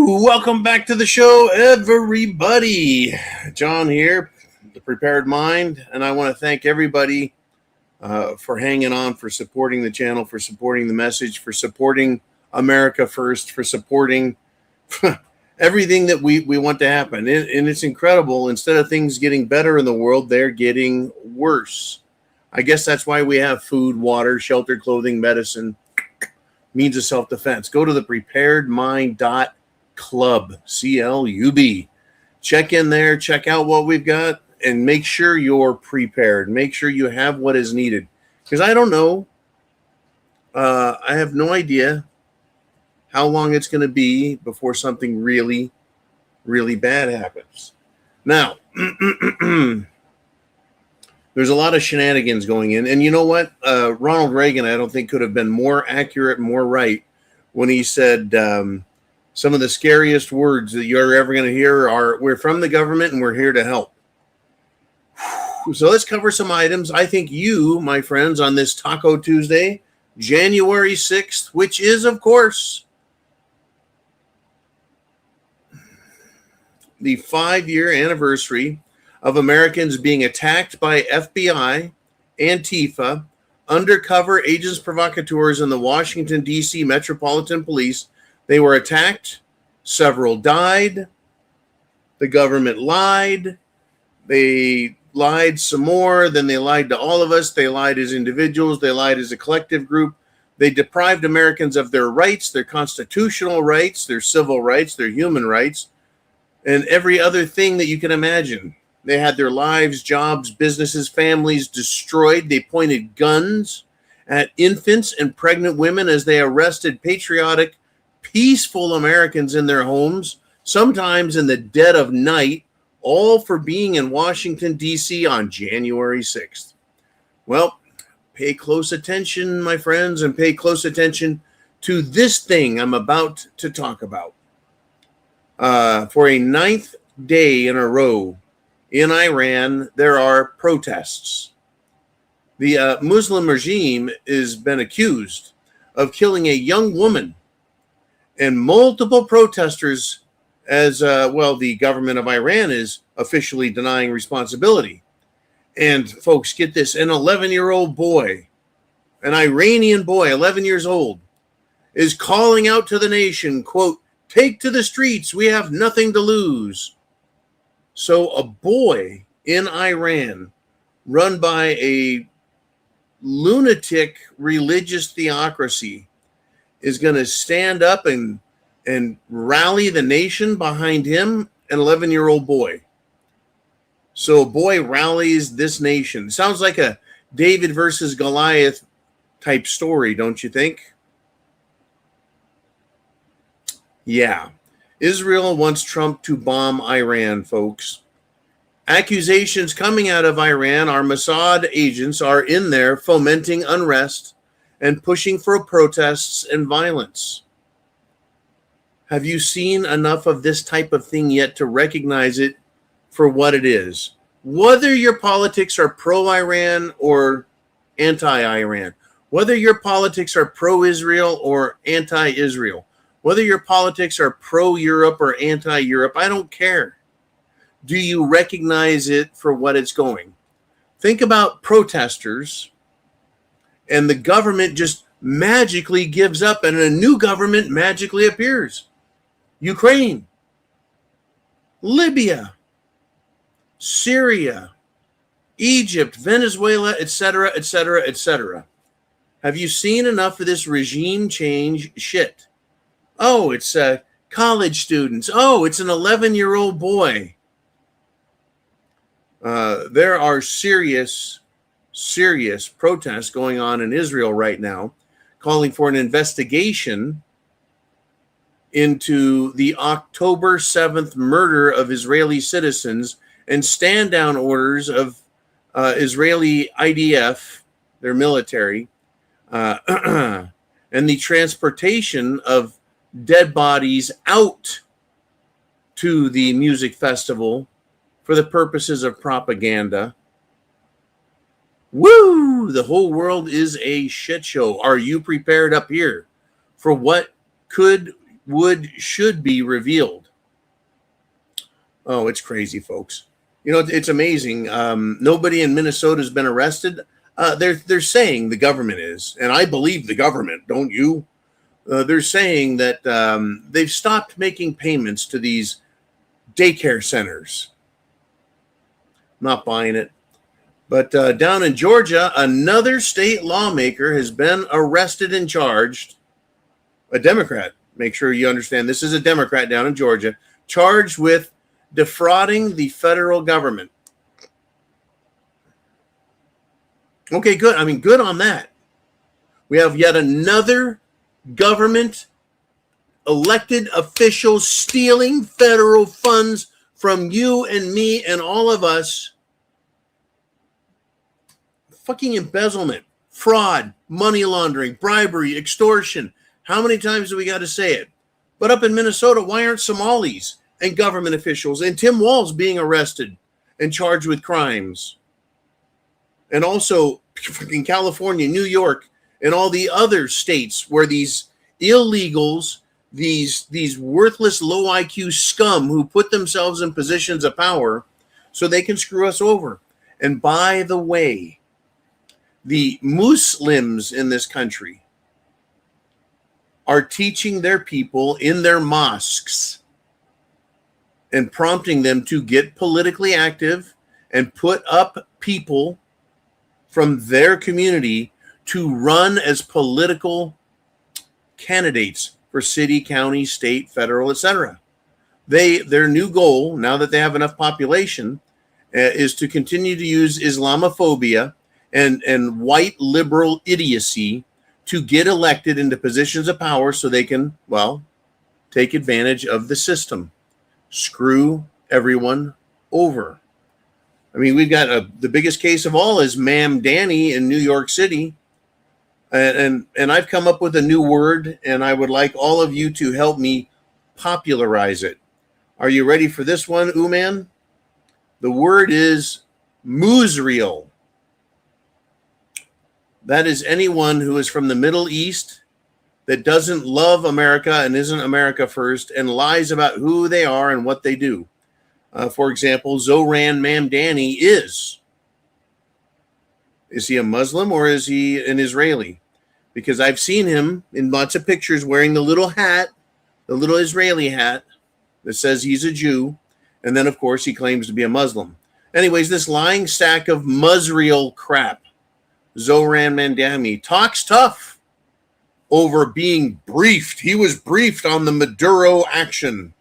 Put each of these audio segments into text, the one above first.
Welcome back to the show, everybody. John here, the Prepared Mind, and I want to thank everybody for hanging on, for supporting the channel, for supporting the message, for supporting America First, for supporting everything that we want to happen. And it's incredible. Instead of things getting better in the world, they're getting worse. I guess that's why we have food, water, shelter, clothing, medicine, means of self-defense. Go to the preparedmind.club, CLUB. Check in there, check out what we've got, and make sure you're prepared. Make sure you have what is needed. Because I don't know. I have no idea how long it's going to be before something really, really bad happens. Now, there's a lot of shenanigans going in. And you know what? Ronald Reagan, I don't think, could have been more accurate, more right when he said some of the scariest words that you're ever going to hear are, we're from the government and we're here to help. So let's cover some items. I think you, my friends, on this Taco Tuesday, January 6th, which is, of course, the 5-year anniversary of Americans being attacked by FBI, Antifa, undercover agents provocateurs in the Washington, D.C. Metropolitan Police. They were attacked. Several died. The government lied. They lied some more. Then they lied to all of us. They lied as individuals. They lied as a collective group. They deprived Americans of their rights, their constitutional rights, their civil rights, their human rights, and every other thing that you can imagine. They had their lives, jobs, businesses, families destroyed. They pointed guns at infants and pregnant women as they arrested patriotic, peaceful Americans in their homes, sometimes in the dead of night, all for being in Washington, D.C. on January 6th. Well, pay close attention, my friends, and pay close attention to this thing I'm about to talk about. For a 9th day in a row, in Iran, there are protests. The Muslim regime has been accused of killing a young woman, and multiple protesters, as the government of Iran is officially denying responsibility. And folks, get this, an 11-year-old boy, an Iranian boy, 11 years old, is calling out to the nation, quote, "Take to the streets, we have nothing to lose." So a boy in Iran, run by a lunatic religious theocracy, is going to stand up and rally the nation behind him, an 11-year-old boy. So a boy rallies this nation. Sounds like a David versus Goliath type story, don't you think? Yeah. Israel wants Trump to bomb Iran, folks. Accusations coming out of Iran, our Mossad agents are in there fomenting unrest and pushing for protests and violence. Have you seen enough of this type of thing yet to recognize it for what it is? Whether your politics are pro-Iran or anti-Iran, whether your politics are pro-Israel or anti-Israel, whether your politics are pro-Europe or anti-Europe, I don't care. Do you recognize it for what it's going? Think about protesters, and the government just magically gives up, and a new government magically appears. Ukraine, Libya, Syria, Egypt, Venezuela, etc., etc., etc. Have you seen enough of this regime change shit? Oh, it's college students. Oh, it's an 11-year-old boy. There are serious protests going on in Israel right now, calling for an investigation into the October 7th murder of Israeli citizens and stand-down orders of Israeli IDF, their military, and the transportation of dead bodies out to the music festival for the purposes of propaganda. Woo! The whole world is a shit show. Are you prepared up here for what could should be revealed. Oh, it's crazy, folks. It's amazing. Nobody in Minnesota has been arrested. They're saying the government is, and I believe the government. Don't you? They're saying that they've stopped making payments to these daycare centers. Not buying it. But down in Georgia, another state lawmaker has been arrested and charged. A Democrat. Make sure you understand this is a Democrat down in Georgia, charged with defrauding the federal government. Okay, good. I mean, good on that. We have yet another government elected official stealing federal funds from you and me and all of us. Fucking embezzlement, fraud, money laundering, bribery, extortion. How many times do we got to say it? But up in Minnesota, why aren't Somalis and government officials and Tim Walz being arrested and charged with crimes? And also in California, New York, and all the other states where these illegals, these worthless low IQ scum who put themselves in positions of power so they can screw us over. And by the way, the Muslims in this country are teaching their people in their mosques and prompting them to get politically active and put up people from their community to run as political candidates for city, county, state, federal, etc. Their new goal, now that they have enough population, is to continue to use Islamophobia and white liberal idiocy to get elected into positions of power so they can, well, take advantage of the system. Screw everyone over. I mean, we've got the biggest case of all is Ma'am Danny in New York City. And I've come up with a new word, and I would like all of you to help me popularize it. Are you ready for this one, Uman? The word is Musreal. That is anyone who is from the Middle East that doesn't love America and isn't America first and lies about who they are and what they do. For example, Zohran Mamdani is. Is he a Muslim or is he an Israeli? Because I've seen him in lots of pictures wearing the little hat, the little Israeli hat that says he's a Jew. And then, of course, he claims to be a Muslim. Anyways, this lying sack of Musreal crap, Zohran Mamdani, talks tough over being briefed. He was briefed on the Maduro action.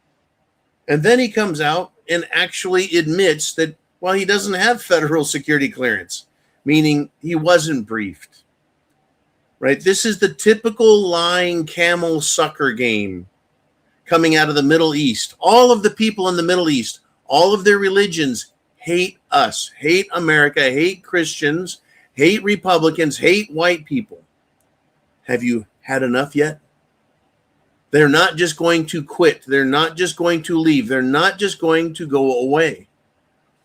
And then he comes out and actually admits that, well, he doesn't have federal security clearance, meaning he wasn't briefed. Right? This is the typical lying camel sucker game coming out of the Middle East. All of the people in the Middle East, all of their religions hate us, hate America, hate Christians, hate Republicans, hate white people. Have you had enough yet? They're not just going to quit. They're not just going to leave. They're not just going to go away.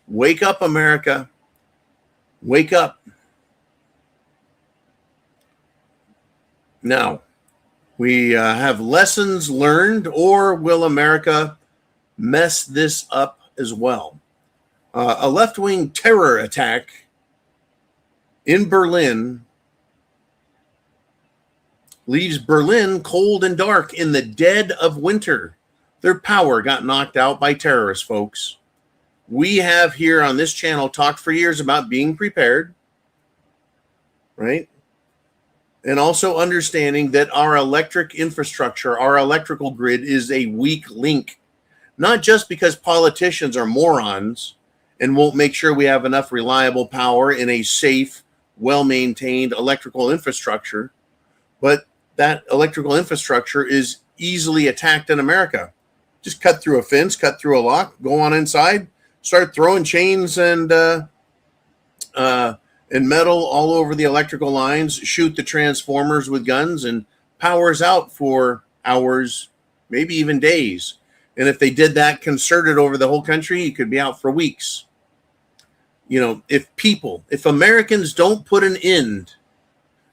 Wake up, America. Wake up. Now, we have lessons learned, or will America mess this up as well? A left-wing terror attack in Berlin leaves Berlin cold and dark in the dead of winter. Their power got knocked out by terrorists, folks. We have here on this channel talked for years about being prepared, right? And also understanding that our electric infrastructure, our electrical grid is a weak link, not just because politicians are morons and won't make sure we have enough reliable power in a safe, well-maintained electrical infrastructure, but that electrical infrastructure is easily attacked in America. Just cut through a fence, cut through a lock, go on inside, start throwing chains and metal all over the electrical lines, shoot the transformers with guns, and powers out for hours, maybe even days. And if they did that concerted over the whole country, it could be out for weeks. You know, if Americans don't put an end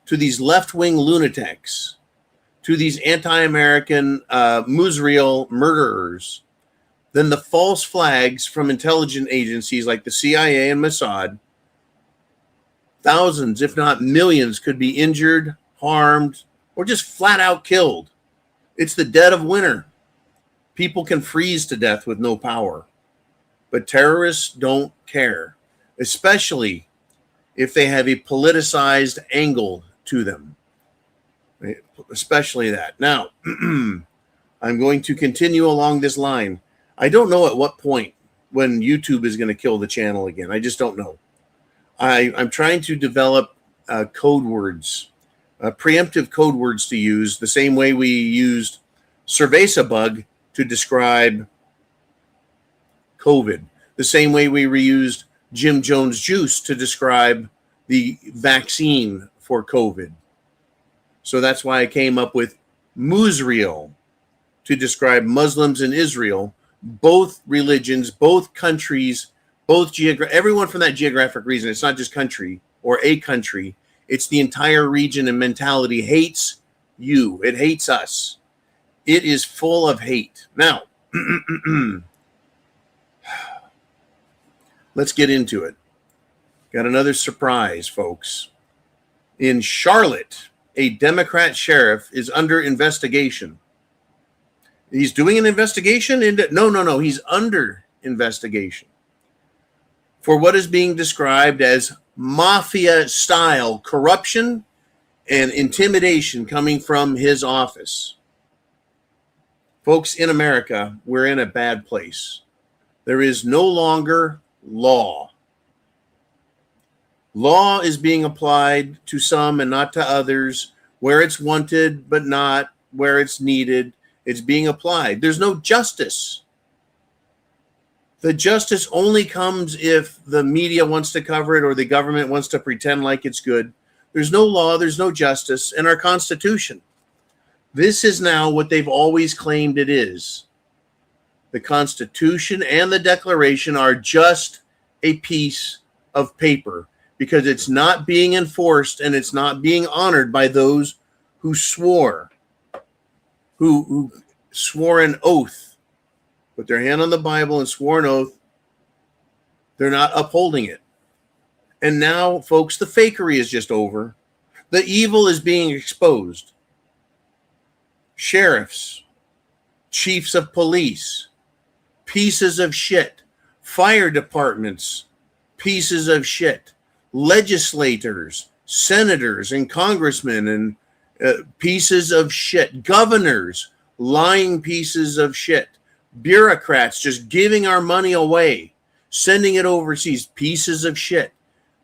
to these left-wing lunatics, to these anti-American Musriel murderers than the false flags from intelligence agencies like the CIA and Mossad. Thousands, if not millions, could be injured, harmed, or just flat out killed. It's the dead of winter. People can freeze to death with no power. But terrorists don't care, especially if they have a politicized angle to them. Especially that. Now, I'm going to continue along this line. I don't know at what point when YouTube is going to kill the channel again. I just don't know. I'm trying to develop code words, preemptive code words to use the same way we used cerveza bug to describe COVID, the same way we reused Jim Jones juice to describe the vaccine for COVID. So that's why I came up with Musriel to describe Muslims in Israel, both religions, both countries, everyone from that geographic region. It's not just country or a country. It's the entire region, and mentality hates you. It hates us. It is full of hate. Now, let's get into it. Got another surprise, folks. In Charlotte, a Democrat sheriff is under investigation. He's doing an investigation? No. He's under investigation for what is being described as mafia-style corruption and intimidation coming from his office. Folks, in America, we're in a bad place. There is no longer law. Law is being applied to some and not to others, where it's wanted but not where it's needed. It's being applied. There's no justice. The justice only comes if the media wants to cover it or the government wants to pretend like it's good. There's no law, there's no justice in our Constitution. This is now what they've always claimed it is. The Constitution and the Declaration are just a piece of paper because it's not being enforced and it's not being honored by those who swore, who swore an oath, put their hand on the Bible and swore an oath. They're not upholding it. And now, folks, the fakery is just over. The evil is being exposed. Sheriffs, chiefs of police, pieces of shit. Fire departments, pieces of shit. Legislators, senators, and congressmen, and pieces of shit. Governors, lying pieces of shit. Bureaucrats just giving our money away, sending it overseas, pieces of shit.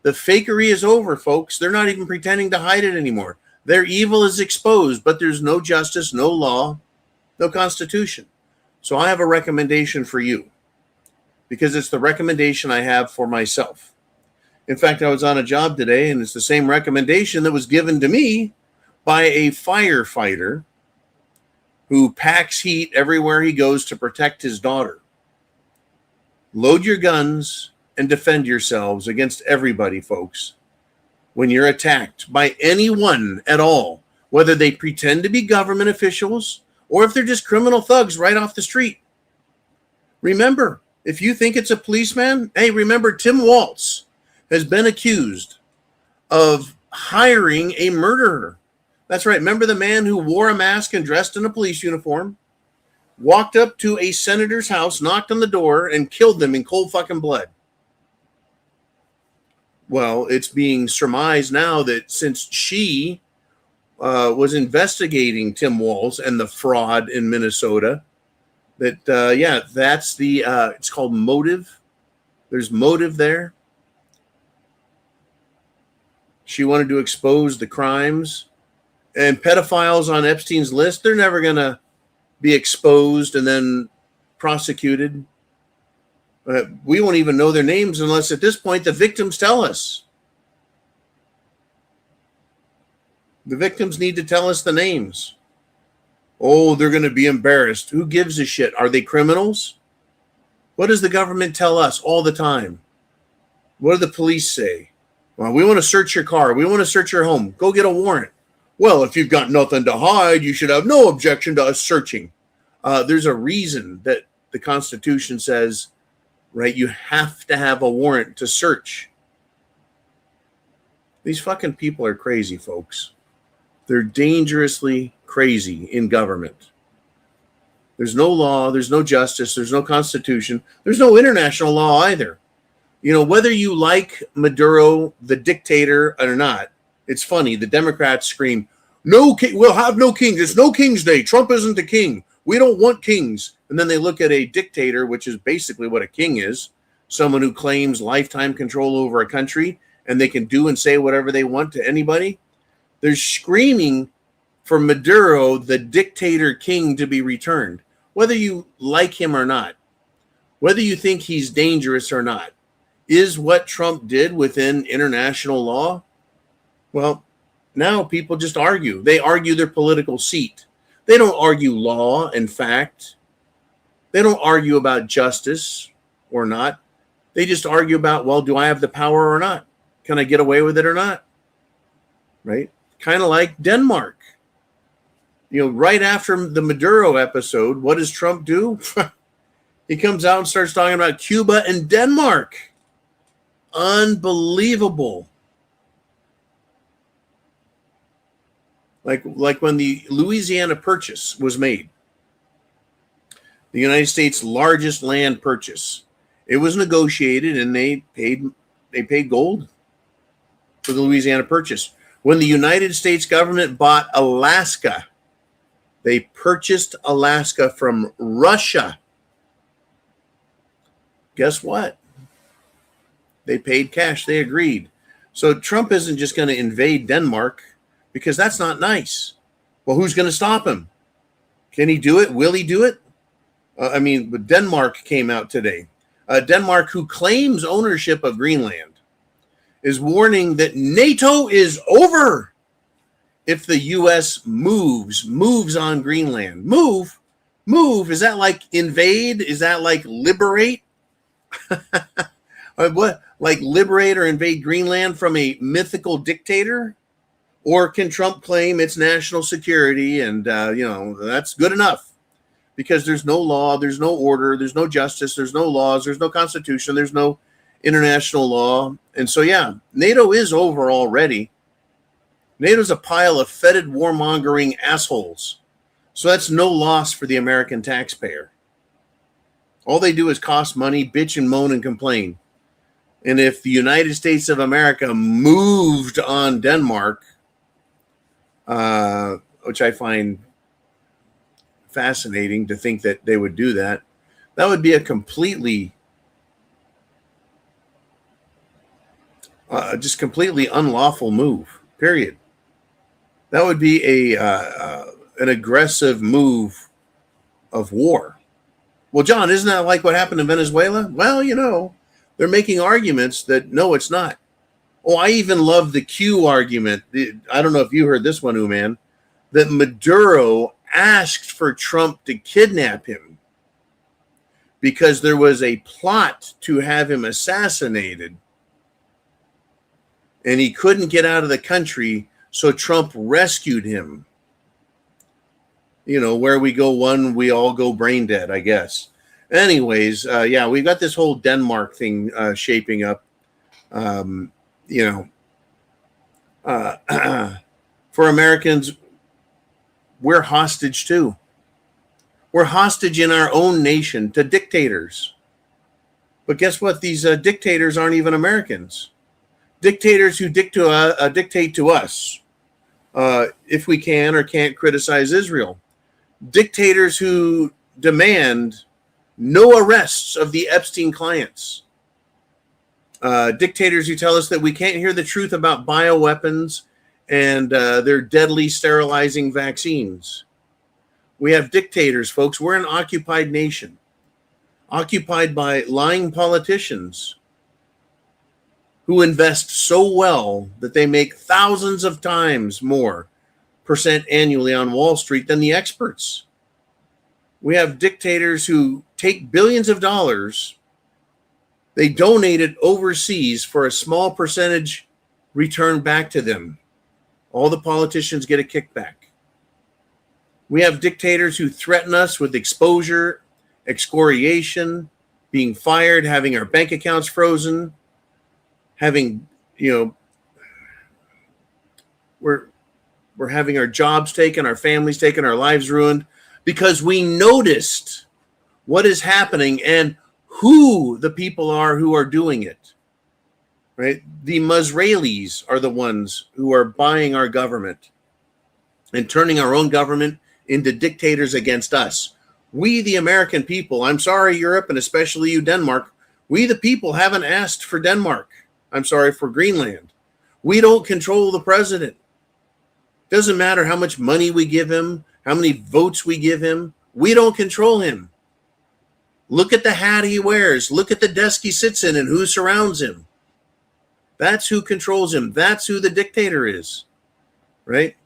The fakery is over, folks. They're not even pretending to hide it anymore. Their evil is exposed, but there's no justice, no law, no constitution. So I have a recommendation for you because it's the recommendation I have for myself. In fact, I was on a job today, and it's the same recommendation that was given to me by a firefighter who packs heat everywhere he goes to protect his daughter. Load your guns and defend yourselves against everybody, folks. When you're attacked by anyone at all, whether they pretend to be government officials or if they're just criminal thugs right off the street. Remember, if you think it's a policeman, hey, remember Tim Waltz has been accused of hiring a murderer. That's right. Remember the man who wore a mask and dressed in a police uniform, walked up to a senator's house, knocked on the door, and killed them in cold fucking blood. Well, it's being surmised now that since she was investigating Tim Walz and the fraud in Minnesota, that, that's the, it's called motive. There's motive there. She wanted to expose the crimes. And pedophiles on Epstein's list, they're never going to be exposed and then prosecuted. We won't even know their names unless at this point the victims tell us. The victims need to tell us the names. Oh, they're going to be embarrassed. Who gives a shit? Are they criminals? What does the government tell us all the time? What do the police say? Well, we want to search your car. We want to search your home. Go get a warrant. well, if you've got nothing to hide, you should have no objection to us searching. There's a reason that the Constitution says, right, you have to have a warrant to search. These fucking people are crazy, folks. They're dangerously crazy in government. There's no law, there's no justice, there's no constitution, there's no international law either. You know, whether you like Maduro, the dictator, or not, it's funny. The Democrats scream, "No king, we'll have no kings. It's no King's Day. Trump isn't a king. We don't want kings." And then they look at a dictator, which is basically what a king is, someone who claims lifetime control over a country, and they can do and say whatever they want to anybody. They're screaming for Maduro, the dictator king, to be returned. Whether you like him or not, whether you think he's dangerous or not, is what Trump did within international law? Well, now people just argue. They argue their political seat. They don't argue law and fact. They don't argue about justice or not. They just argue about, well, do I have the power or not? Can I get away with it or not? Right? Kind of like Denmark. You know, right after the Maduro episode, what does Trump do? He comes out and starts talking about Cuba and Denmark. Unbelievable. Like when the Louisiana Purchase was made, the United States' largest land purchase. It was negotiated, and they paid gold for the Louisiana Purchase. When the United States government bought Alaska, they purchased Alaska from Russia. Guess what? They paid cash. They agreed. So Trump isn't just going to invade Denmark, because that's not nice. Well, who's going to stop him? Can he do it? Will he do it? Denmark came out today. Denmark, who claims ownership of Greenland, is warning that NATO is over if the U.S. moves on Greenland. Move? Is that like invade? Is that like liberate? What? Like liberate or invade Greenland from a mythical dictator? Or can Trump claim it's national security and, that's good enough? Because there's no law, there's no order, there's no justice, there's no laws, there's no constitution, there's no international law. And so, yeah, NATO is over already. NATO's a pile of fetid warmongering assholes. So that's no loss for the American taxpayer. All they do is cost money, bitch and moan and complain. And if the United States of America moved on Denmark, which I find fascinating to think that they would do that, that would be a completely unlawful move, period. That would be an aggressive move of war. Well, John, isn't that like what happened in Venezuela? Well, they're making arguments that, no, it's not. Oh, I even love the Q argument. I don't know if you heard this one, Uman, that Maduro asked for Trump to kidnap him because there was a plot to have him assassinated, and he couldn't get out of the country, so Trump rescued him. Where we go one, we all go brain dead, I guess. Anyways, we've got this whole Denmark thing shaping up. For Americans, we're hostage too. We're hostage in our own nation to dictators. But guess what? These dictators aren't even Americans. Dictators who dictate to us if we can or can't criticize Israel. Dictators who demand no arrests of the Epstein clients. Dictators who tell us that we can't hear the truth about bioweapons and their deadly sterilizing vaccines. We have dictators, folks. We're an occupied nation, occupied by lying politicians who invest so well that they make thousands of times more percent annually on Wall Street than the experts. We have dictators who take billions of dollars, they donate it overseas for a small percentage return back to them. All the politicians get a kickback. We have dictators who threaten us with exposure, excoriation, being fired, having our bank accounts frozen, having, we're having our jobs taken, our families taken, our lives ruined, because we noticed what is happening and who the people are who are doing it. Right? The Musraelis are the ones who are buying our government and turning our own government into dictators against us. We, the American people, I'm sorry, Europe, and especially you, Denmark, we, the people, haven't asked for Denmark. I'm sorry, for Greenland. We don't control the president. Doesn't matter how much money we give him, how many votes we give him. We don't control him. Look at the hat he wears. Look at the desk he sits in and who surrounds him. That's who controls him. That's who the dictator is, right?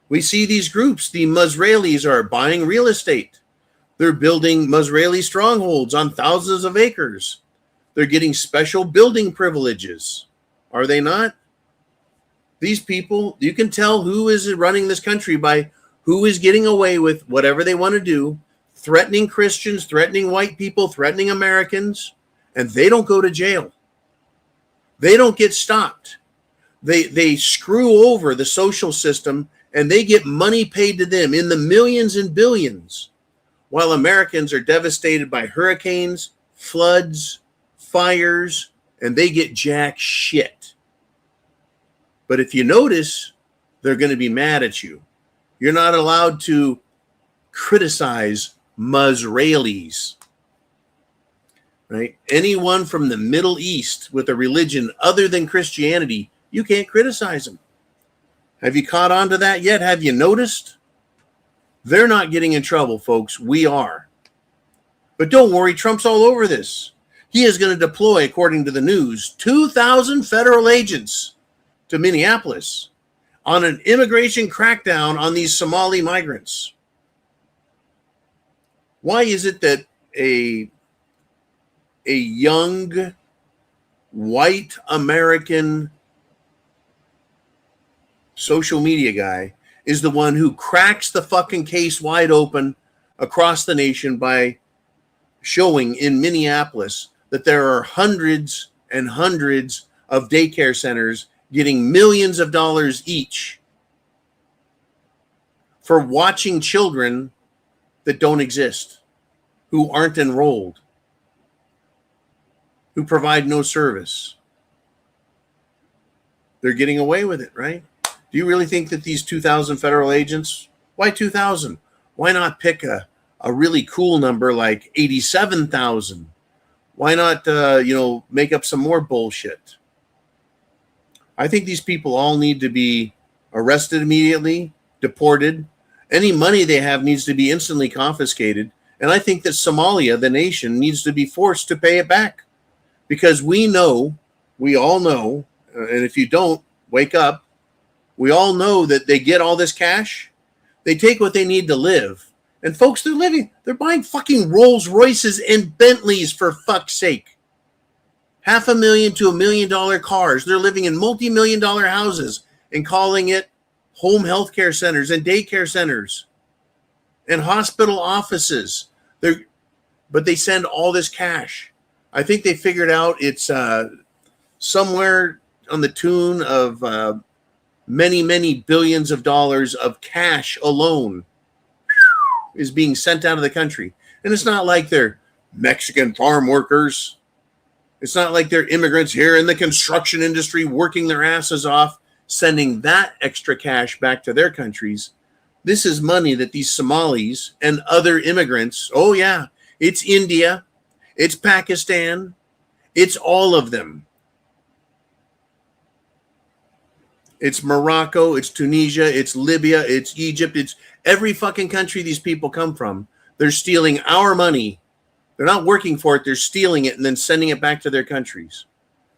We see these groups. The Musraelis are buying real estate. They're building Musraeli strongholds on thousands of acres. They're getting special building privileges. Are they not? These people, you can tell who is running this country by who is getting away with whatever they want to do, threatening Christians, threatening white people, threatening Americans, and they don't go to jail. They don't get stopped. They screw over the social system and they get money paid to them in the millions and billions, while Americans are devastated by hurricanes, floods, fires, and they get jack shit. But if you notice, they're going to be mad at you. You're not allowed to criticize Musraelis, right? Anyone from the Middle East with a religion other than Christianity, you can't criticize them. Have you caught on to that yet? Have you noticed? They're not getting in trouble, folks. We are. But don't worry, Trump's all over this. He is going to deploy, according to the news, 2,000 federal agents to Minneapolis on an immigration crackdown on these Somali migrants. Why is it that a young white American social media guy is the one who cracks the fucking case wide open across the nation by showing in Minneapolis that there are hundreds and hundreds of daycare centers getting millions of dollars each for watching children that don't exist, who aren't enrolled, who provide no service. They're getting away with it, right? Do you really think that these 2,000 federal agents, why 2,000? Why not pick a really cool number like 87,000? Why not, make up some more bullshit? I think these people all need to be arrested immediately, deported. Any money they have needs to be instantly confiscated. And I think that Somalia, the nation, needs to be forced to pay it back. Because we all know, and if you don't, wake up, we all know that they get all this cash. They take what they need to live. And folks, they're buying fucking Rolls Royces and Bentleys for fuck's sake. $500,000 to $1 million cars. They're living in multi-million-dollar houses and calling it home health care centers and daycare centers and hospital offices. But they send all this cash. I think they figured out it's somewhere on the tune of many, many billions of dollars of cash alone is being sent out of the country. And it's not like they're Mexican farm workers. It's not like they're immigrants here in the construction industry working their asses off, sending that extra cash back to their countries. This is money that these Somalis and other immigrants, oh yeah, it's India, it's Pakistan, it's all of them. It's Morocco, it's Tunisia, it's Libya, it's Egypt, it's every fucking country these people come from. They're stealing our money. They're not working for it, they're stealing it and then sending it back to their countries.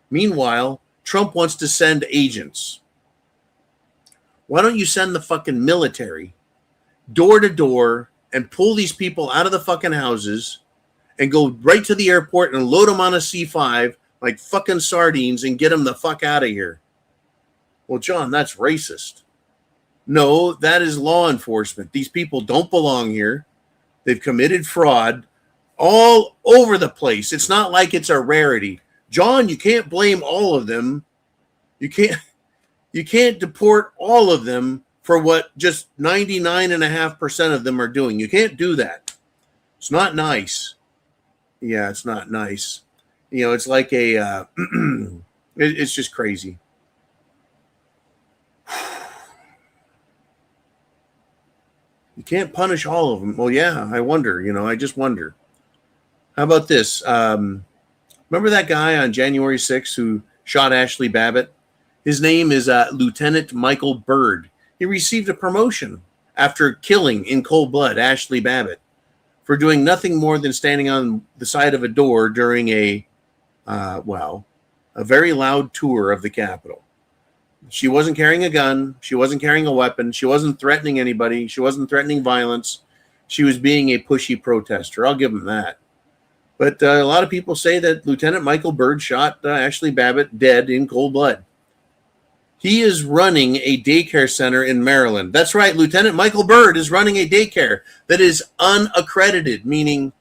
Meanwhile, Trump wants to send agents. Why don't you send the fucking military door to door and pull these people out of the fucking houses and go right to the airport and load them on a C-5 like fucking sardines and get them the fuck out of here? Well, John, that's racist. No, that is law enforcement. These people don't belong here. They've committed fraud all over the place. It's not like it's a rarity. John, you can't blame all of them. You can't deport all of them for what just 99.5% of them are doing. You can't do that. It's not nice. Yeah, it's not nice. It's like it's just crazy. You can't punish all of them. Well, yeah, I wonder. I just wonder. How about this? Remember that guy on January 6th who shot Ashley Babbitt? His name is Lieutenant Michael Byrd. He received a promotion after killing in cold blood Ashley Babbitt for doing nothing more than standing on the side of a door during a very loud tour of the Capitol. She wasn't carrying a gun. She wasn't carrying a weapon. She wasn't threatening anybody. She wasn't threatening violence. She was being a pushy protester. I'll give him that. But a lot of people say that Lieutenant Michael Byrd shot Ashley Babbitt dead in cold blood. He is running a daycare center in Maryland. That's right. Lieutenant Michael Byrd is running a daycare that is unaccredited, meaning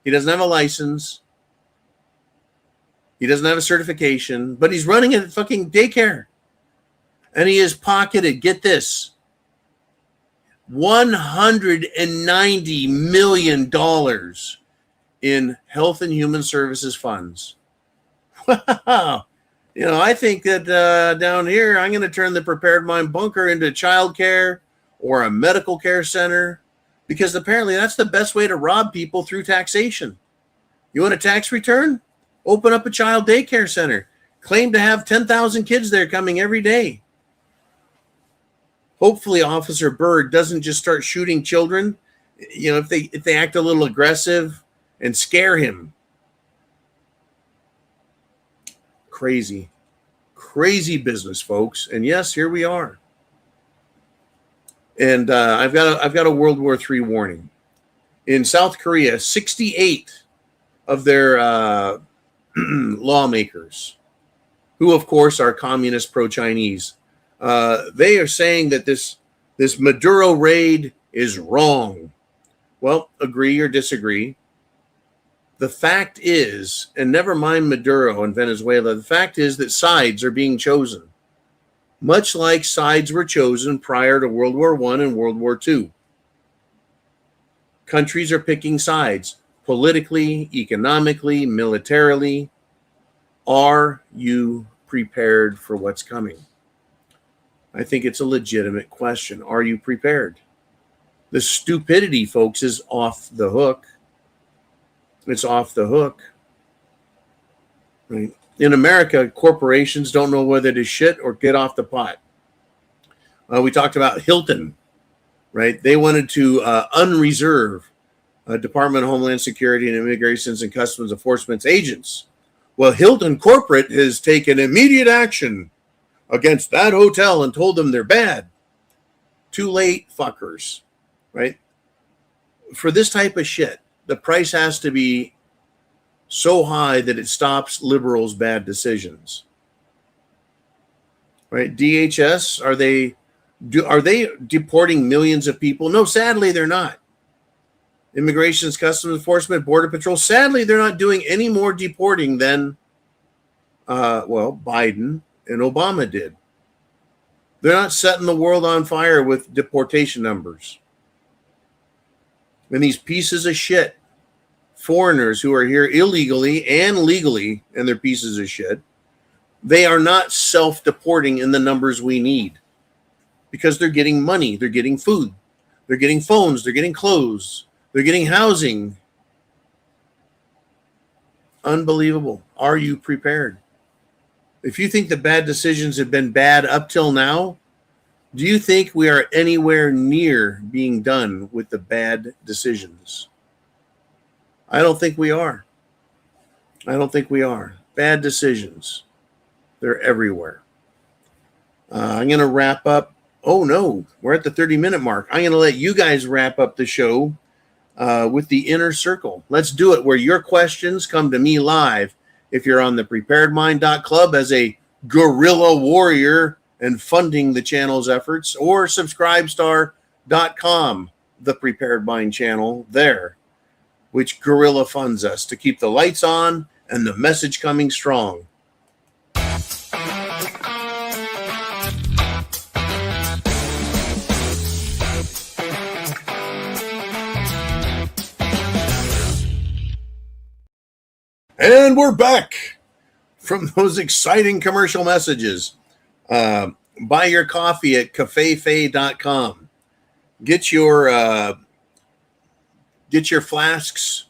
he doesn't have a license. He doesn't have a certification, but he's running a fucking daycare. And he has pocketed, get this, $190 million in Health and Human Services funds. Wow. I think that down here, I'm going to turn the Prepared Mind bunker into childcare or a medical care center, because apparently that's the best way to rob people through taxation. You want a tax return? Open up a child daycare center. Claim to have 10,000 kids there coming every day. Hopefully Officer Byrd doesn't just start shooting children, if they act a little aggressive, and scare him. Crazy business, folks. And yes, here we are. And I've got a World War III warning. In South Korea, 68 of their lawmakers, who of course are communist pro-Chinese, they are saying that this Maduro raid is wrong. Well, agree or disagree. The fact is, and never mind Maduro and Venezuela, the fact is that sides are being chosen, much like sides were chosen prior to World War I and World War II. Countries are picking sides politically, economically, militarily. Are you prepared for what's coming? I think it's a legitimate question. Are you prepared? The stupidity, folks, is off the hook. It's off the hook. Right? In America, corporations don't know whether to shit or get off the pot. We talked about Hilton, right? They wanted to unreserve Department of Homeland Security and Immigrations and Customs Enforcement agents. Well, Hilton Corporate has taken immediate action against that hotel and told them they're bad. Too late, fuckers, right? For this type of shit, the price has to be so high that it stops liberals' bad decisions. Right? DHS, are they deporting millions of people? No, sadly, they're not. Immigrations, Customs Enforcement, Border Patrol, sadly, they're not doing any more deporting than, Biden and Obama did. They're not setting the world on fire with deportation numbers. And these pieces of shit, foreigners who are here illegally and legally, and they're pieces of shit, they are not self-deporting in the numbers we need, because they're getting money, they're getting food, they're getting phones, they're getting clothes, they're getting housing. Unbelievable. Are you prepared? If you think the bad decisions have been bad up till now, do you think we are anywhere near being done with the bad decisions? I don't think we are. I don't think we are. Bad decisions. They're everywhere. I'm going to wrap up. Oh, no. We're at the 30-minute mark. I'm going to let you guys wrap up the show with the inner circle. Let's do it where your questions come to me live. If you're on the preparedmind.club as a guerrilla warrior and funding the channel's efforts, or subscribestar.com, the Prepared Mind channel there, which guerrilla funds us to keep the lights on and the message coming strong. And we're back from those exciting commercial messages. Buy your coffee at cafefe.com. Get your flasks,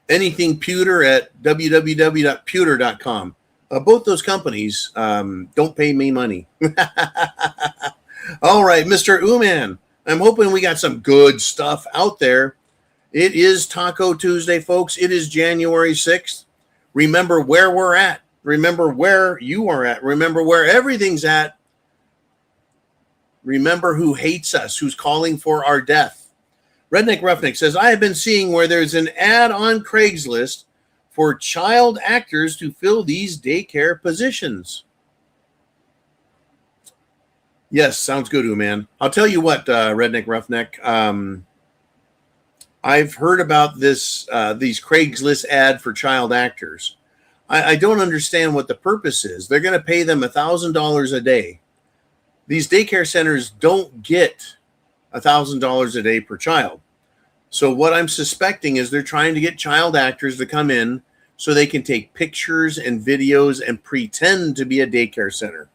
anything pewter, at www.pewter.com. Both those companies don't pay me money. All right, Mr. Uman, I'm hoping we got some good stuff out there. It is Taco Tuesday, folks. It is January 6th. Remember where we're at. Remember where you are at. Remember where everything's at. Remember who hates us, who's calling for our death. Redneck Roughneck says, I have been seeing where there's an ad on Craigslist for child actors to fill these daycare positions. Yes, sounds good, man. I'll tell you what, Redneck Roughneck. I've heard about these Craigslist ad for child actors. I don't understand what the purpose is. They're going to pay them $1,000 a day. These daycare centers don't get $1,000 a day per child. So what I'm suspecting is they're trying to get child actors to come in so they can take pictures and videos and pretend to be a daycare center.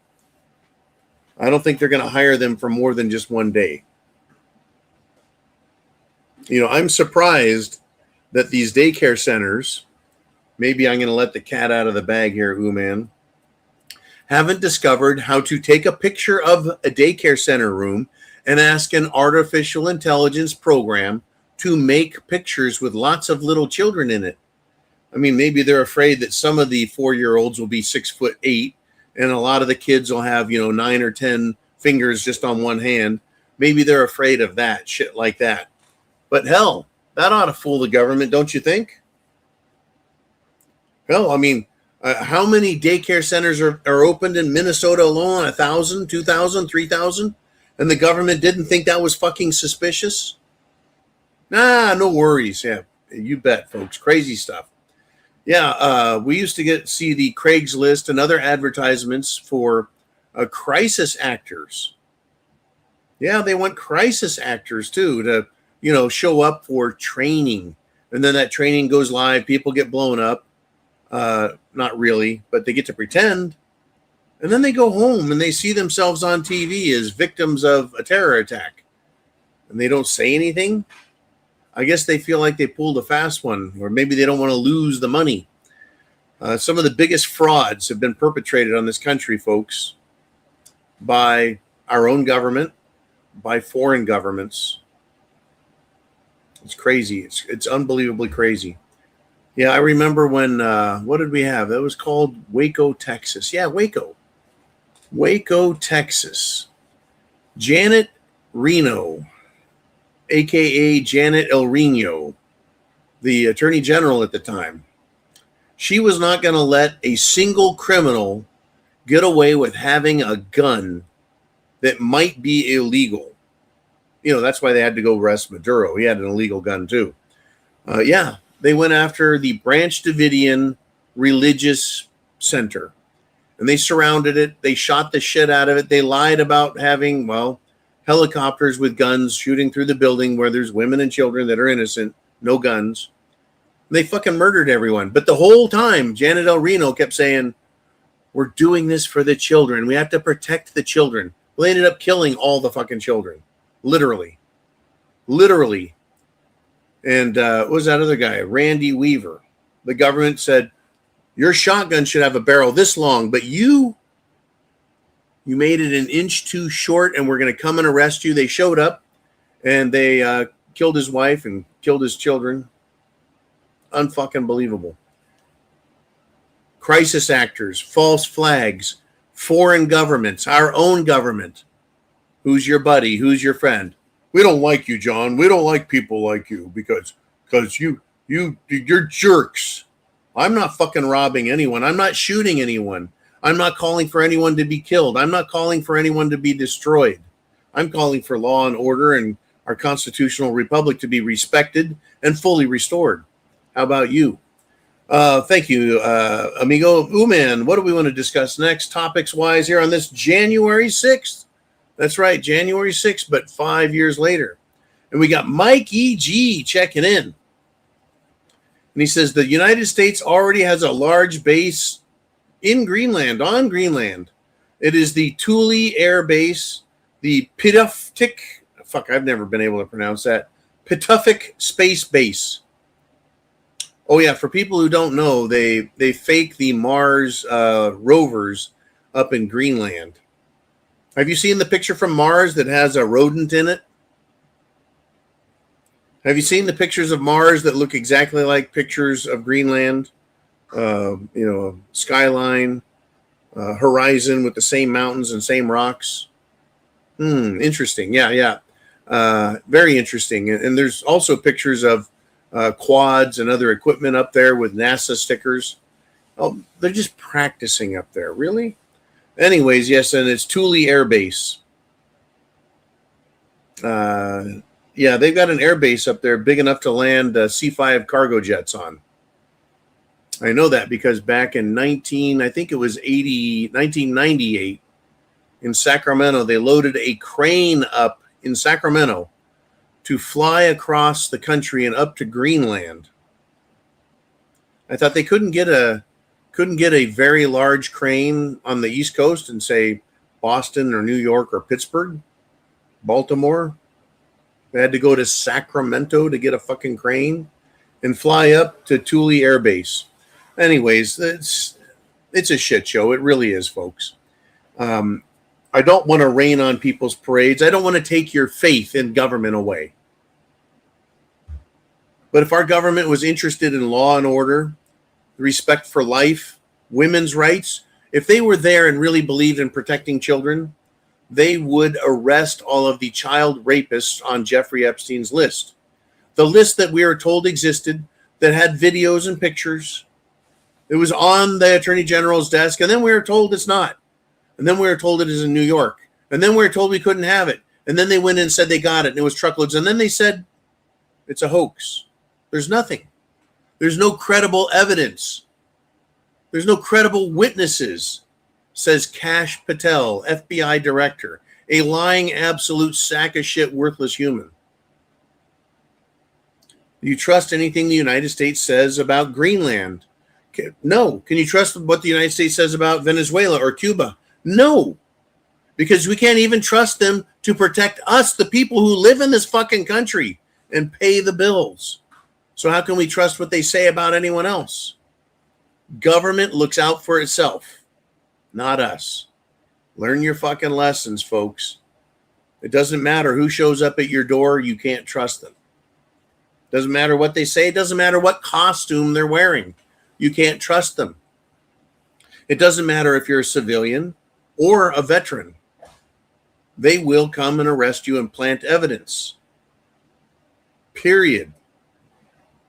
I don't think they're going to hire them for more than just one day. You know, I'm surprised that these daycare centers, maybe I'm going to let the cat out of the bag here, Uman, haven't discovered how to take a picture of a daycare center room and ask an artificial intelligence program to make pictures with lots of little children in it. I mean, maybe they're afraid that some of the 4-year-olds will be 6'8", and a lot of the kids will have, 9 or 10 fingers just on one hand. Maybe they're afraid of that, shit like that. But hell, that ought to fool the government, don't you think? Hell, I mean, how many daycare centers are opened in Minnesota alone? 1,000, 2,000, 3,000? And the government didn't think that was fucking suspicious? Nah, no worries. Yeah, you bet, folks. Crazy stuff. Yeah, we used to see the Craigslist and other advertisements for crisis actors. Yeah, they want crisis actors too to, show up for training. And then that training goes live. People get blown up. Not really, but they get to pretend. And then they go home and they see themselves on TV as victims of a terror attack. And they don't say anything. I guess they feel like they pulled a fast one, or maybe they don't want to lose the money. Some of the biggest frauds have been perpetrated on this country, folks, by our own government, by foreign governments. It's crazy. It's unbelievably crazy. Yeah, I remember when, what did we have? That was called Waco, Texas. Yeah, Waco, Texas. Janet Reno, a.k.a. Janet El Reno, the attorney general at the time. She was not going to let a single criminal get away with having a gun that might be illegal. That's why they had to go arrest Maduro. He had an illegal gun too. Yeah, they went after the Branch Davidian Religious Center. And they surrounded it. They shot the shit out of it. They lied about having, helicopters with guns shooting through the building where there's women and children that are innocent, no guns. They fucking murdered everyone. But the whole time, Janet El Reno kept saying, we're doing this for the children. We have to protect the children. Well, they ended up killing all the fucking children. Literally. And what was that other guy? Randy Weaver. The government said, your shotgun should have a barrel this long, but you made it an inch too short, and we're going to come and arrest you. They showed up, and they killed his wife and killed his children. Unfucking believable. Crisis actors, false flags, foreign governments, our own government. Who's your buddy? Who's your friend? We don't like you, John. We don't like people like you because you're jerks. I'm not fucking robbing anyone. I'm not shooting anyone. I'm not calling for anyone to be killed. I'm not calling for anyone to be destroyed. I'm calling for law and order and our constitutional republic to be respected and fully restored. How about you? Thank you, amigo. Uman, what do we want to discuss next, topics-wise, here on this January 6th? That's right, January 6th, but 5 years later. And we got Mike E.G. checking in. And he says, the United States already has a large base in Greenland, on Greenland. It is the Thule Air Base, the Pituffik, I've never been able to pronounce that, Pituffik Space Base. Oh, yeah, for people who don't know, they fake the Mars rovers up in Greenland. Have you seen the picture from Mars that has a rodent in it? Have you seen the pictures of Mars that look exactly like pictures of Greenland? Skyline, horizon with the same mountains and same rocks. Interesting. Yeah. Very interesting. And there's also pictures of quads and other equipment up there with NASA stickers. Oh, they're just practicing up there. Really? Anyways, yes, and it's Thule Air Base. Yeah, they've got an air base up there big enough to land C-5 cargo jets on. I know that because back in 1998, in Sacramento, they loaded a crane up in Sacramento to fly across the country and up to Greenland. I thought they couldn't get a very large crane on the East Coast and say Boston or New York or Pittsburgh, Baltimore. They had to go to Sacramento to get a fucking crane and fly up to Thule Air Base. Anyways, it's a shit show. It really is, folks. I don't want to rain on people's parades. I don't want to take your faith in government away. But if our government was interested in law and order, respect for life, women's rights, if they were there and really believed in protecting children, they would arrest all of the child rapists on Jeffrey Epstein's list. The list that we are told existed, that had videos and pictures. It was on the Attorney General's desk, and then we were told it's not. And then we were told it is in New York. And then we were told we couldn't have it. And then they went in and said they got it, and it was truckloads. And then they said it's a hoax. There's nothing. There's no credible evidence. There's no credible witnesses, says Kash Patel, FBI director, a lying absolute sack of shit, worthless human. Do you trust anything the United States says about Greenland? No. Can you trust what the United States says about Venezuela or Cuba? No. Because we can't even trust them to protect us, the people who live in this fucking country and pay the bills. So how can we trust what they say about anyone else? Government looks out for itself, not us. Learn your fucking lessons, folks. It doesn't matter who shows up at your door. You can't trust them. Doesn't matter what they say. It doesn't matter what costume they're wearing. You can't trust them. It doesn't matter if you're a civilian or a veteran. They will come and arrest you and plant evidence. Period.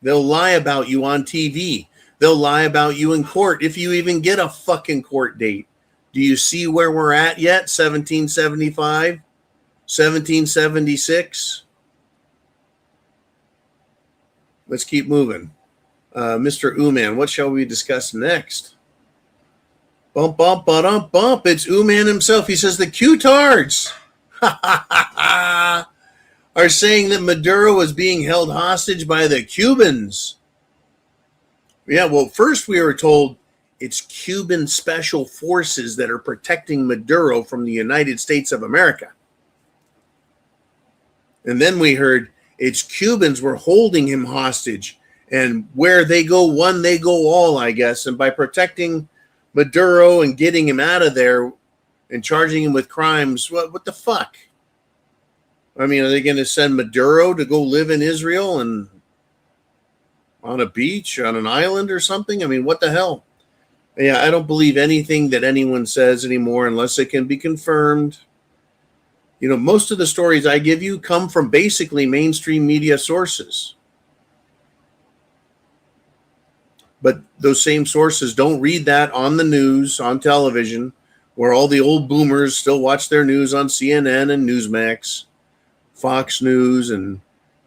They'll lie about you on TV. They'll lie about you in court if you even get a fucking court date. Do you see where we're at yet? 1775? 1776? Let's keep moving. Mr. Uman, what shall we discuss next? Bump, bump, ba-dum, bump. It's Uman himself. He says the Q-tards are saying that Maduro is being held hostage by the Cubans. Yeah, well, first we were told it's Cuban special forces that are protecting Maduro from the United States of America. And then we heard it's Cubans were holding him hostage. And where they go one, they go all, I guess. And by protecting Maduro and getting him out of there and charging him with crimes, what the fuck? I mean, are they going to send Maduro to go live in Israel and on a beach, on an island or something? I mean, what the hell? Yeah, I don't believe anything that anyone says anymore unless it can be confirmed. You know, most of the stories I give you come from basically mainstream media sources. But those same sources don't read that on the news, on television, where all the old boomers still watch their news on CNN and Newsmax, Fox News and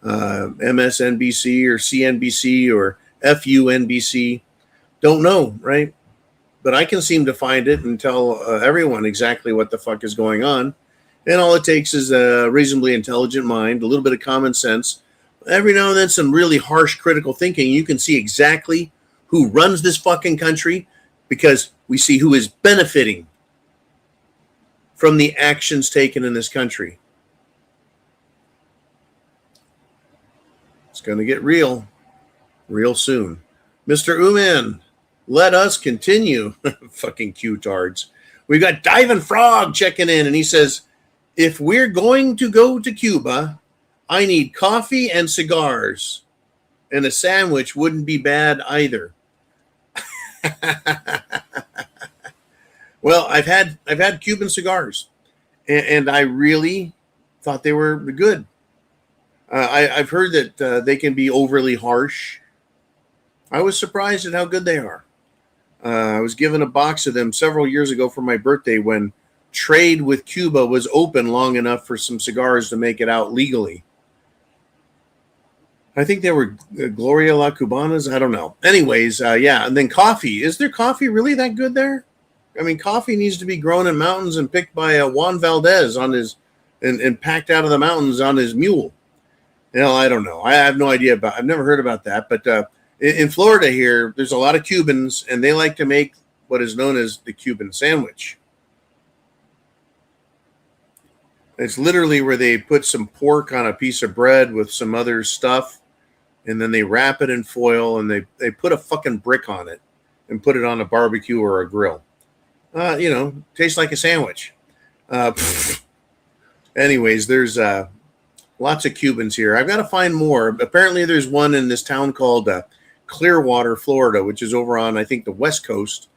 MSNBC or CNBC or FUNBC. Don't know, right? But I can seem to find it and tell everyone exactly what the fuck is going on. And all it takes is a reasonably intelligent mind, a little bit of common sense, every now and then some really harsh critical thinking. You can see exactly who runs this fucking country because we see who is benefiting from the actions taken in this country. It's going to get real soon. Mr. Uman, let us continue. Fucking Q-tards. We've got Diving Frog checking in, and he says, if we're going to go to Cuba, I need coffee and cigars. And a sandwich wouldn't be bad either. Well, I've had Cuban cigars, and I really thought they were good. I've heard that they can be overly harsh. I was surprised at how good they are. I was given a box of them several years ago for my birthday when trade with Cuba was open long enough for some cigars to make it out legally. I think they were Gloria La Cubanas. I don't know. Anyways, yeah. And then coffee. Is there coffee really that good there? I mean, coffee needs to be grown in mountains and picked by Juan Valdez on his and packed out of the mountains on his mule. You know, I don't know. I have no idea about. I've never heard about that. But in Florida here, there's a lot of Cubans, and they like to make what is known as the Cuban sandwich. It's literally where they put some pork on a piece of bread with some other stuff, and then they wrap it in foil, and they put a fucking brick on it and put it on a barbecue or a grill. You know, tastes like a sandwich. Anyways, there's lots of Cubans here. I've got to find more. Apparently, there's one in this town called Clearwater, Florida, which is over on, I think, the West Coast.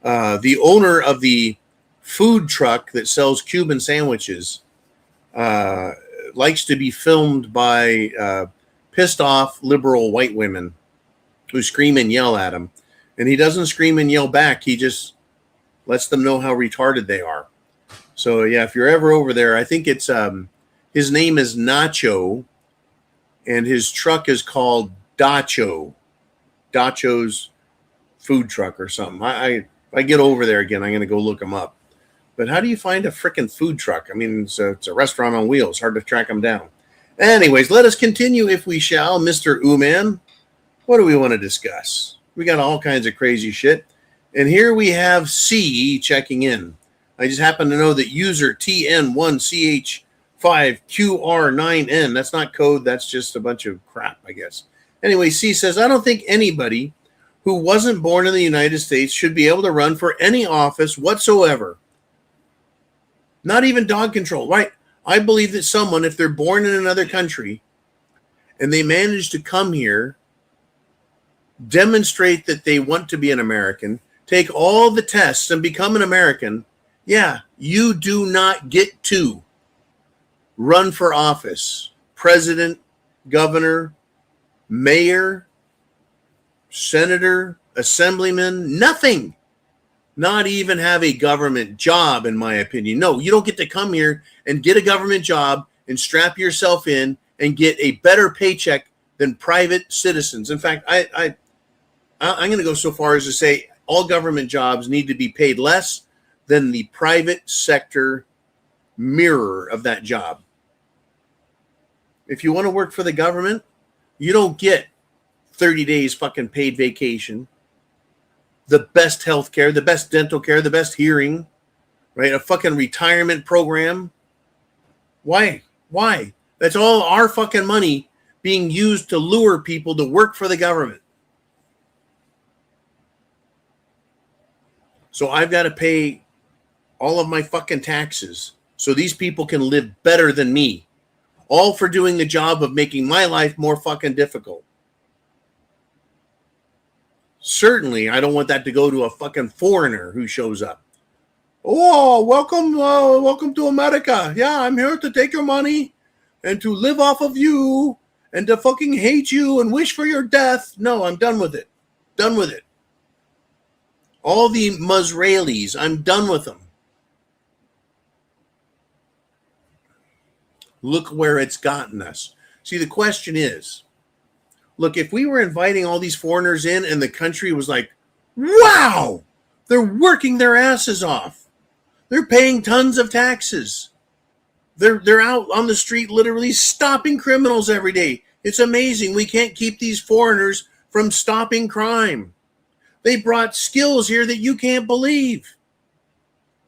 The owner of the food truck that sells Cuban sandwiches likes to be filmed by pissed off liberal white women who scream and yell at him. And he doesn't scream and yell back. He just lets them know how retarded they are. So, yeah, if you're ever over there, I think it's his name is Nacho, and his truck is called Dacho. Dacho's food truck or something. I get over there again, I'm going to go look him up. But how do you find a freaking food truck? I mean, it's a restaurant on wheels. Hard to track them down. Anyways, let us continue, if we shall. Mr. Uman, what do we want to discuss? We got all kinds of crazy shit. And here we have C checking in. I just happen to know that user TN1CH5QR9N, that's not code, that's just a bunch of crap, I guess. Anyway, C says, I don't think anybody who wasn't born in the United States should be able to run for any office whatsoever. Not even dog control, right? I believe that someone, if they're born in another country and they manage to come here, demonstrate that they want to be an American, take all the tests and become an American, yeah, you do not get to run for office. President, governor, mayor, senator, assemblyman, nothing. Not even have a government job, in my opinion. No, you don't get to come here and get a government job and strap yourself in and get a better paycheck than private citizens. In fact, I'm going to go so far as to say all government jobs need to be paid less than the private sector mirror of that job. If you want to work for the government, you don't get 30 days fucking paid vacation, the best health care, the best dental care, the best hearing, right? A fucking retirement program. Why? That's all our fucking money being used to lure people to work for the government. So I've got to pay all of my fucking taxes so these people can live better than me, all for doing the job of making my life more fucking difficult. Certainly, I don't want that to go to a fucking foreigner who shows up. Oh, welcome to America. Yeah, I'm here to take your money and to live off of you and to fucking hate you and wish for your death. No, I'm done with it. Done with it. All the Musraelis, I'm done with them. Look where it's gotten us. See, the question is, look, if we were inviting all these foreigners in and the country was like, wow, they're working their asses off. They're paying tons of taxes. They're out on the street literally stopping criminals every day. It's amazing. We can't keep these foreigners from stopping crime. They brought skills here that you can't believe.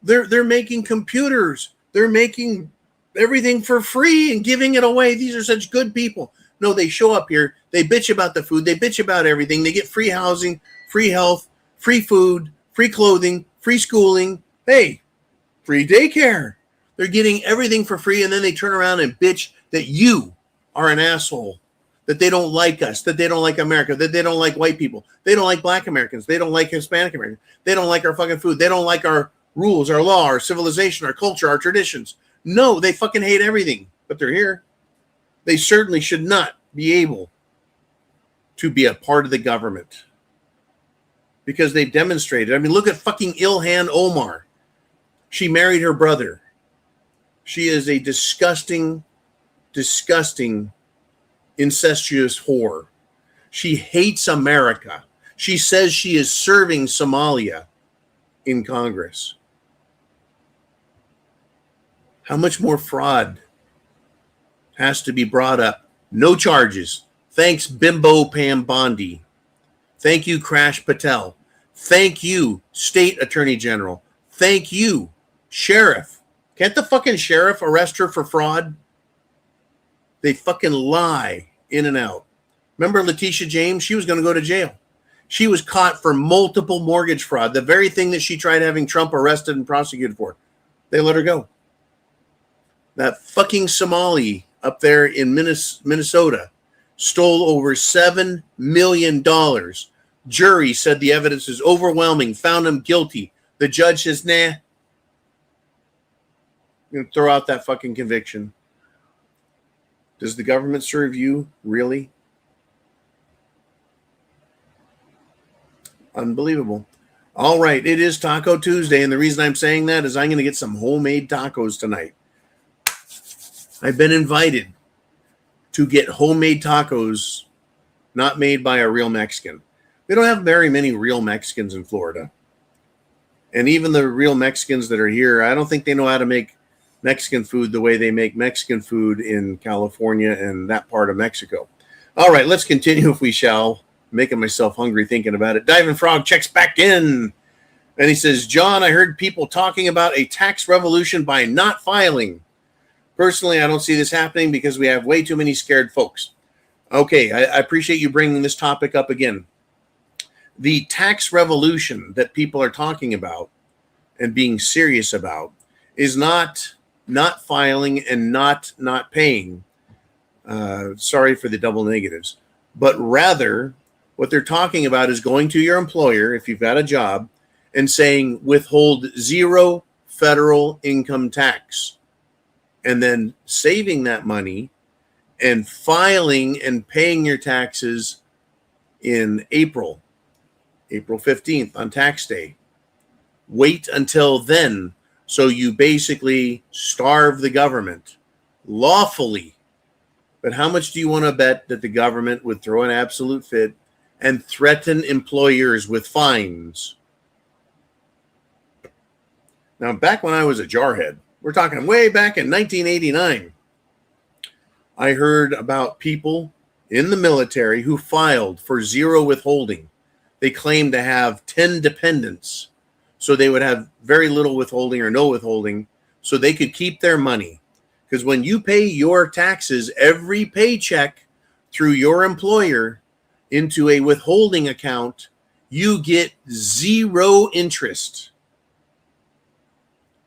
They're making computers. They're making everything for free and giving it away. These are such good people. No, they show up here. They bitch about the food. They bitch about everything. They get free housing, free health, free food, free clothing, free schooling. Hey, free daycare. They're getting everything for free, and then they turn around and bitch that you are an asshole, that they don't like us, that they don't like America, that they don't like white people. They don't like black Americans. They don't like Hispanic Americans. They don't like our fucking food. They don't like our rules, our law, our civilization, our culture, our traditions. No, they fucking hate everything, but they're here. They certainly should not be able to be a part of the government because they've demonstrated. I mean, look at fucking Ilhan Omar. She married her brother. She is a disgusting, disgusting, incestuous whore. She hates America. She says she is serving Somalia in Congress. How much more fraud has to be brought up? No charges. Thanks, Bimbo Pam Bondi. Thank you, Crash Patel. Thank you, State Attorney General. Thank you, Sheriff. Can't the fucking sheriff arrest her for fraud? They fucking lie in and out. Remember Letitia James? She was going to go to jail. She was caught for multiple mortgage fraud, the very thing that she tried having Trump arrested and prosecuted for. They let her go. That fucking Somali up there in Minnesota stole over $7 million. Jury said the evidence is overwhelming, found him guilty. The judge says, nah. I'm going to throw out that fucking conviction. Does the government serve you? Really? Unbelievable. All right, it is Taco Tuesday, and the reason I'm saying that is I'm going to get some homemade tacos tonight. I've been invited to get homemade tacos not made by a real Mexican. We don't have very many real Mexicans in Florida. And even the real Mexicans that are here, I don't think they know how to make Mexican food the way they make Mexican food in California and that part of Mexico. All right, let's continue if we shall. Making myself hungry thinking about it. Diving Frog checks back in. And he says, John, I heard people talking about a tax revolution by not filing. Personally, I don't see this happening because we have way too many scared folks. Okay, I appreciate you bringing this topic up again. The tax revolution that people are talking about and being serious about is not filing and not paying. Sorry for the double negatives. But rather, what they're talking about is going to your employer, if you've got a job, and saying withhold 0 federal income tax. And then saving that money and filing and paying your taxes in April 15th on tax day. Wait until then. So you basically starve the government lawfully. But how much do you want to bet that the government would throw an absolute fit and threaten employers with fines? Now, back when I was a jarhead, we're talking way back in 1989, I heard about people in the military who filed for 0 withholding. They claimed to have 10 dependents, so they would have very little withholding or no withholding, so they could keep their money. Because when you pay your taxes, every paycheck through your employer into a withholding account, you get 0 interest.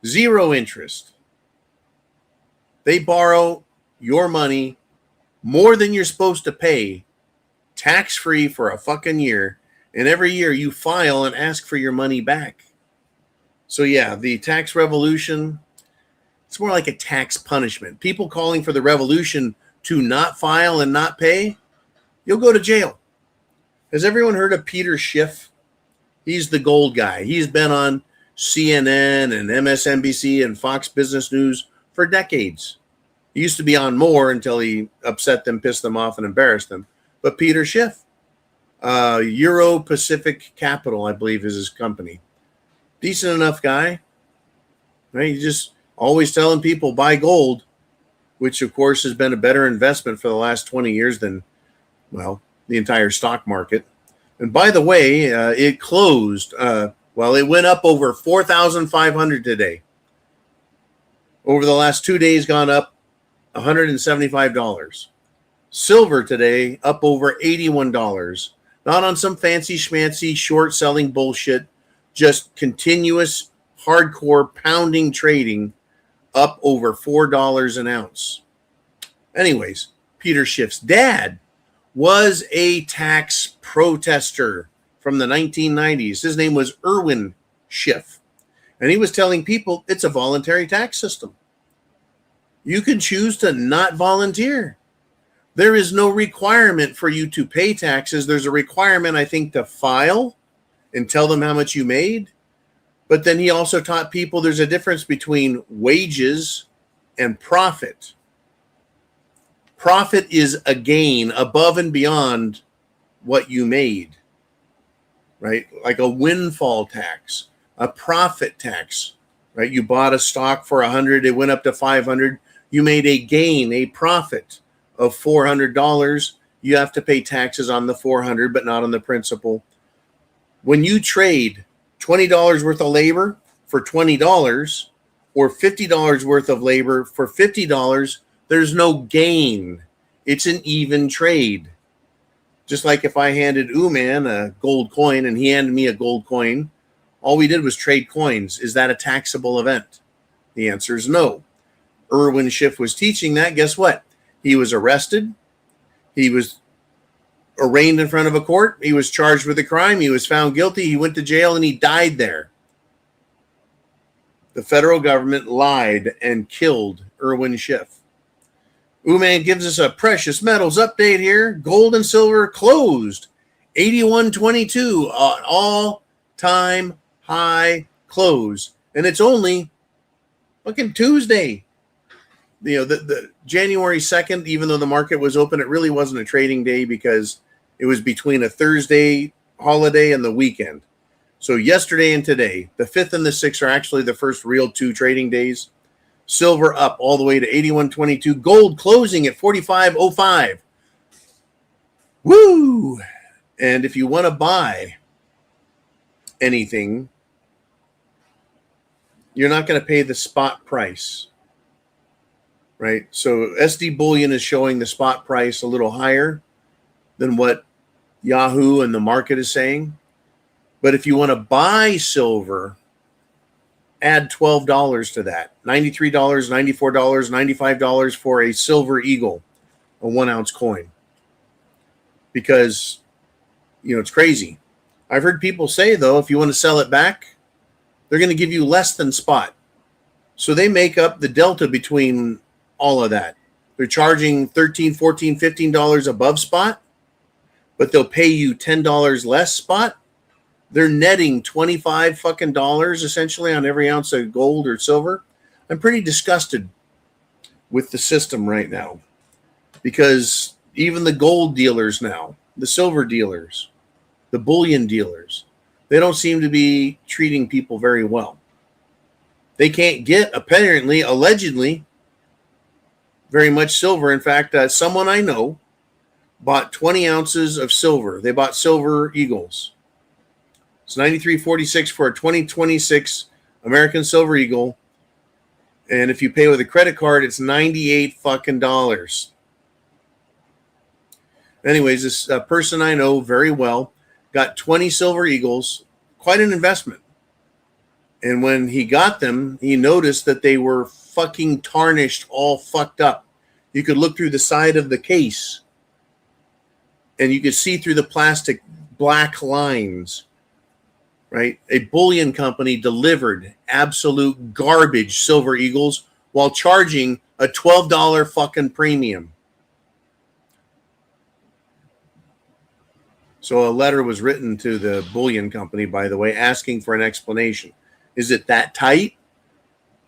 0 interest. They borrow your money more than you're supposed to pay, tax-free for a fucking year, and every year you file and ask for your money back. So yeah, the tax revolution, it's more like a tax punishment. People calling for the revolution to not file and not pay, you'll go to jail. Has everyone heard of Peter Schiff? He's the gold guy. He's been on CNN and MSNBC and Fox Business News for decades. He used to be on more until he upset them, pissed them off, and embarrassed them. But Peter Schiff, Euro Pacific Capital, I believe, is his company. Decent enough guy. Right? He's just always telling people buy gold, which, of course, has been a better investment for the last 20 years than, well, the entire stock market. And by the way, it closed. It went up over 4,500 today. Over the last 2 days, gone up $175. Silver today up over $81. Not on some fancy schmancy short selling bullshit, just continuous hardcore pounding trading, up over $4 an ounce. Anyways, Peter Schiff's dad was a tax protester from the 1990s. His name was Irwin Schiff. And he was telling people it's a voluntary tax system. You can choose to not volunteer. There is no requirement for you to pay taxes. There's a requirement, I think, to file and tell them how much you made. But then he also taught people there's a difference between wages and profit. Profit is a gain above and beyond what you made, right? Like a windfall tax, a profit tax, right? You bought a stock for 100, it went up to 500. You made a gain, a profit of $400. You have to pay taxes on the 400, but not on the principal. When you trade $20 worth of labor for $20 or $50 worth of labor for $50, there's no gain. It's an even trade. Just like if I handed Uman a gold coin and he handed me a gold coin, all we did was trade coins. Is that a taxable event? The answer is no. Irwin Schiff was teaching that. Guess what? He was arrested. He was arraigned in front of a court. He was charged with a crime. He was found guilty. He went to jail and he died there. The federal government lied and killed Irwin Schiff. Uman gives us a precious metals update here. Gold and silver closed 81.22, an all-time high close. And it's only fucking Tuesday. You know, the January 2nd, even though the market was open, it really wasn't a trading day because it was between a Thursday holiday and the weekend. So yesterday and today, the 5th and the 6th are actually the first real 2 trading days. Silver up all the way to 81.22. Gold closing at 45.05. Woo! And if you want to buy anything, you're not going to pay the spot price, right? So SD Bullion is showing the spot price a little higher than what Yahoo and the market is saying. But if you want to buy silver, add $12 to that. $93, $94, $95 for a silver eagle, a 1 ounce coin. Because, you know, it's crazy. I've heard people say, though, if you want to sell it back, they're going to give you less than spot. So they make up the delta between all of that. They're charging $13, $14, $15 above spot, but they'll pay you $10 less spot. They're netting $25 fucking dollars essentially on every ounce of gold or silver. I'm pretty disgusted with the system right now because even the gold dealers now, the silver dealers, the bullion dealers, they don't seem to be treating people very well. They can't get, apparently, allegedly, very much silver. In fact, someone I know bought 20 ounces of silver. They bought silver eagles. It's $93.46 for a 2026 American Silver Eagle. And if you pay with a credit card, it's $98 fucking dollars. Anyways, this person I know very well got 20 Silver Eagles, quite an investment. And when he got them, he noticed that they were fucking tarnished, all fucked up. You could look through the side of the case and you could see through the plastic black lines. Right? A bullion company delivered absolute garbage Silver Eagles while charging a $12 fucking premium. So a letter was written to the bullion company, by the way, asking for an explanation. Is it that tight?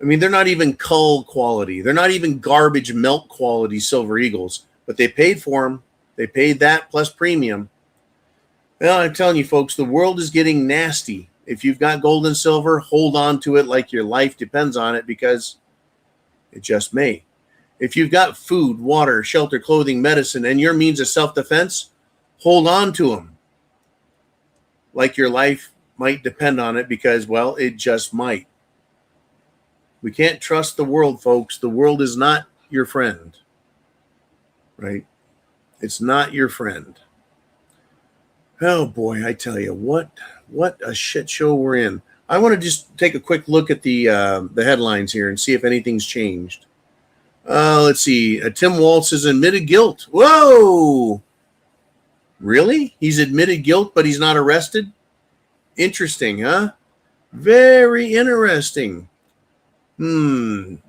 I mean, they're not even cull quality. They're not even garbage milk quality Silver Eagles, but they paid for them. They paid that plus premium. Well, I'm telling you, folks, the world is getting nasty. If you've got gold and silver, hold on to it like your life depends on it, because it just may. If you've got food, water, shelter, clothing, medicine, and your means of self-defense, hold on to them like your life might depend on it, because, well, it just might. We can't trust the world, folks. The world is not your friend, right? It's not your friend. Oh, boy, I tell you, what a shit show we're in. I want to just take a quick look at the headlines here and see if anything's changed. Let's see. Tim Walz has admitted guilt. Whoa! Really? He's admitted guilt, but he's not arrested? Interesting, huh? Very interesting. Very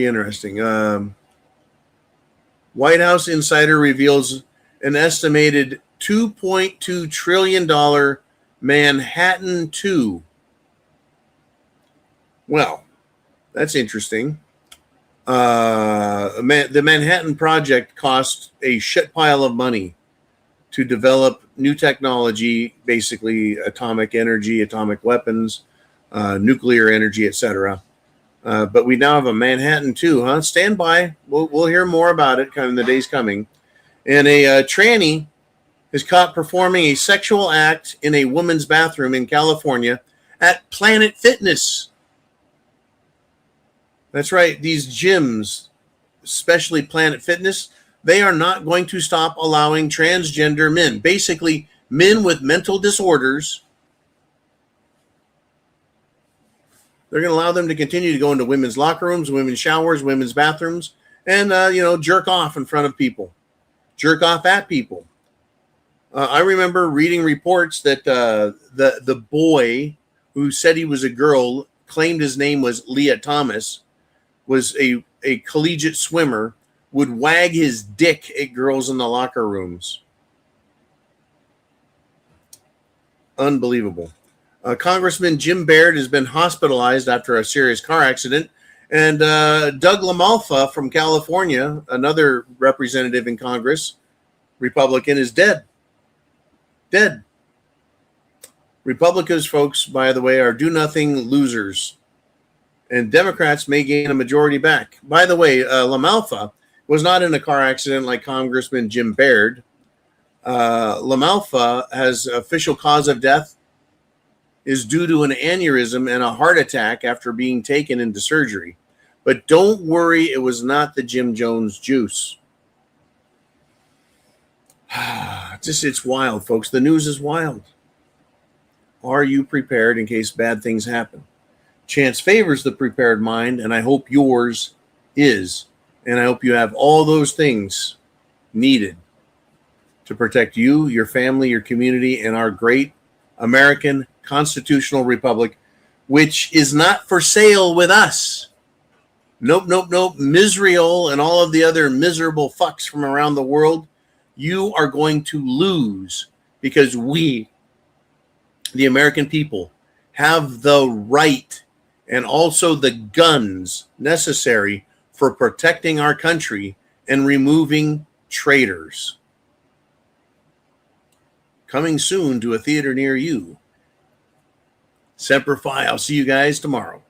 interesting. White House insider reveals an estimated $2.2 trillion Manhattan 2. Well, that's interesting. The Manhattan Project cost a shit pile of money to develop new technology, basically atomic energy, atomic weapons, nuclear energy, etc. But we now have a Manhattan 2, huh? Stand by. We'll hear more about it in the days coming. And a tranny is caught performing a sexual act in a woman's bathroom in California at Planet Fitness. That's right. These gyms, especially Planet Fitness, they are not going to stop allowing transgender men, basically men with mental disorders. They're going to allow them to continue to go into women's locker rooms, women's showers, women's bathrooms, and, jerk off in front of people, jerk off at people. I remember reading reports that the boy who said he was a girl, claimed his name was Leah Thomas, was a collegiate swimmer, would wag his dick at girls in the locker rooms. Unbelievable. Congressman Jim Baird has been hospitalized after a serious car accident. And Doug LaMalfa from California, another representative in Congress, Republican, is dead. Dead. Republicans, folks, by the way, are do-nothing losers. And Democrats may gain a majority back. By the way, LaMalfa was not in a car accident like Congressman Jim Baird. LaMalfa has official cause of death is due to an aneurysm and a heart attack after being taken into surgery. But don't worry, it was not the Jim Jones juice. It's wild, folks. The news is wild. Are you prepared in case bad things happen? Chance favors the prepared mind, and I hope yours is. And I hope you have all those things needed to protect you, your family, your community, and our great American constitutional republic, which is not for sale with us. Nope. Misriel and all of the other miserable fucks from around the world, you are going to lose, because we, the American people, have the right and also the guns necessary for protecting our country and removing traitors. Coming soon to a theater near you. Semper Fi. I'll see you guys tomorrow.